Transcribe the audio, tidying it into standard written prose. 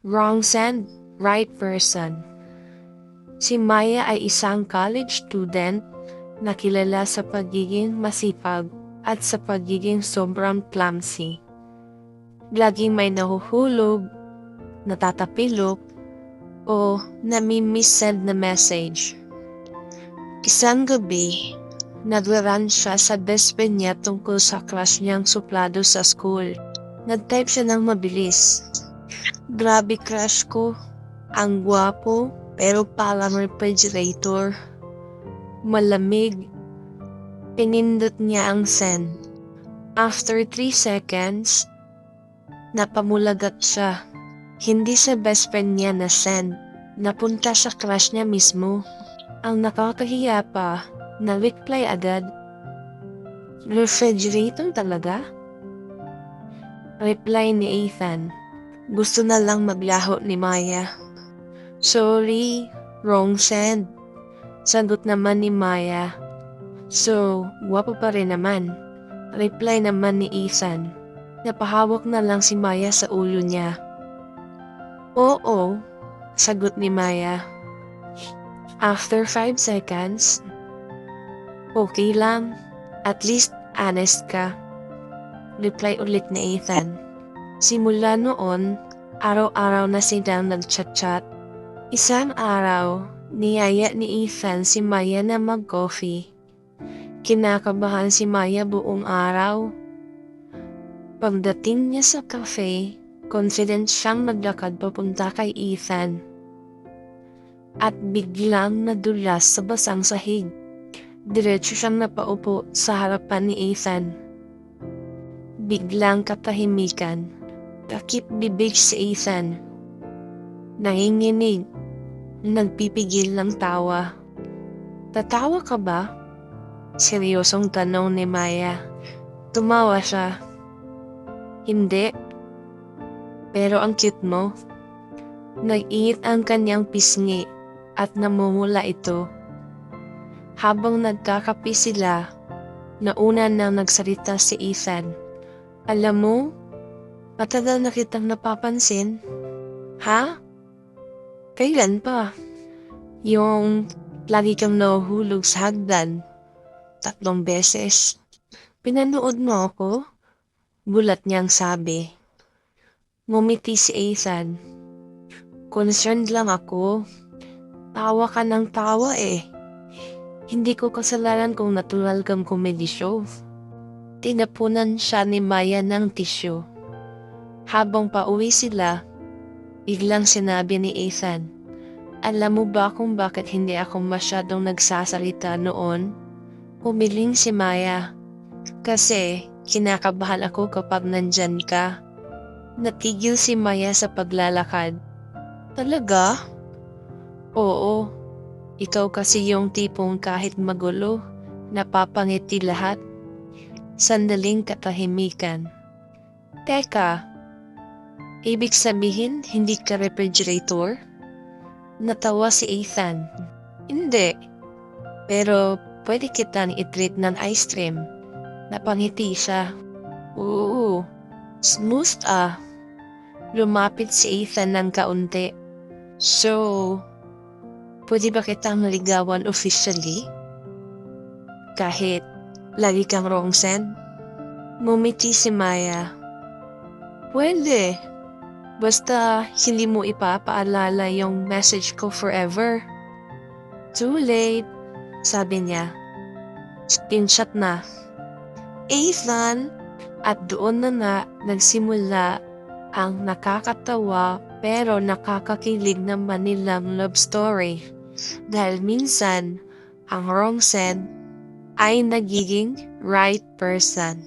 Wrong send, right person. Si Maya ay isang college student na kilala sa pagiging masipag at sa pagiging sobrang clumsy. Laging may nahuhulog, natatapilok, o nami-missend na message. Isang gabi, nag-rant siya sa best friend niya tungkol sa crush niyang suplado sa school. Nag-type siya ng mabilis. Grabe crush ko. Ang gwapo, pero parang refrigerator. Malamig. Pinindot niya ang send. After 3 seconds, napamulagat siya. Hindi sa best friend niya na send. Napunta sa crush niya mismo. Ang nakakahiya pa, na-reply agad. Refrigerator talaga? Reply ni Ethan. Gusto na lang maglaho ni Maya. Sorry, wrong send. Sagot naman ni Maya. So, guwapo pa rin naman. Reply naman ni Ethan. Napahawak na lang si Maya sa ulo niya. Oo, sagot ni Maya. After 5 seconds, okay lang. At least honest ka. Reply ulit ni Ethan. Simula noon, araw-araw na silang nag-chat-chat. Isang araw, niyaya ni Ethan si Maya na mag-coffee. Kinakabahan si Maya buong araw. Pagdating niya sa cafe, confident siyang naglakad papunta kay Ethan. At biglang nadulas sa basang sahig. Diretso siyang napaupo sa harapan ni Ethan. Biglang katahimikan. Takip bibig si Ethan. Nanginginig. Nagpipigil ng tawa. Tatawa ka ba? Seryosong tanong ni Maya. Tumawa siya. Hindi. Pero ang cute mo. Nag-init ang kanyang pisngi at namumula ito. Habang nagkakape sila, nauna nang nagsalita si Ethan. Alam mo, matagal na kitang napapansin. Ha? Kailan pa? Yung lagi kang nahuhulog sa hagdan. 3 beses. Pinanood mo ako? Bulat niyang sabi. Ngumiti si Ethan. Concerned lang ako. Tawa ka ng tawa eh. Hindi ko kasalanan kung natural kang comedy show. Tinapunan siya ni Maya ng tissue. Habang pauwi sila, biglang sinabi ni Ethan, alam mo ba kung bakit hindi ako masyadong nagsasalita noon? Humiling si Maya. Kasi kinakabahan ako kapag nandyan ka. Natigil si Maya sa paglalakad. Talaga? Oo. Ikaw kasi yung tipong kahit magulo, napapangiti lahat. Sandaling katahimikan. Teka, ibig sabihin hindi ka refrigerator? Natawa si Ethan. Hindi. Pero pwede kitang i-treat ng ice cream. Napangiti siya. Oo, smooth ah. Lumapit si Ethan ng kaunti. So, pwede ba kitang naligawan officially? Kahit lagi kang wrong send? Ngumiti si Maya. Pwede. Basta hindi mo ipapaalala yung message ko forever. Too late, sabi niya. Screenshot na. Ethan! At doon na nga nagsimula ang nakakatawa pero nakakakilig naman nilang love story. Dahil minsan, ang wrong send ay nagiging right person.